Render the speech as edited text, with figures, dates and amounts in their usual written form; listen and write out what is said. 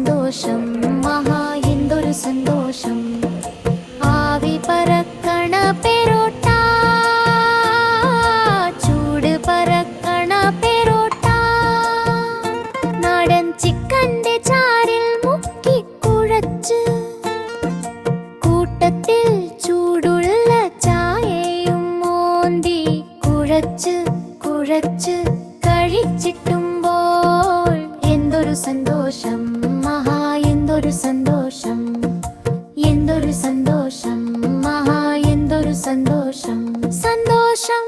സന്തോഷം മഹാ എന്തൊരു സന്തോഷം. ആവി പറക്കണ പെരോട്ട, ചൂട് പറക്കണ പെരോട്ട, നാടൻ ചിക്കന്റെ ചാറിൽ മുക്കി കുഴച്ച്, കൂട്ടത്തിൽ ചൂടുള്ള ചായയും മോന്തി കുഴച്ച് കുഴച്ച് കഴിച്ചിട്ടുമ്പോൾ എന്തൊരു സന്തോഷം മഹാ എന്തൊരു സന്തോഷം. എന്തൊരു സന്തോഷം മഹാ എന്തൊരു സന്തോഷം. സന്തോഷം.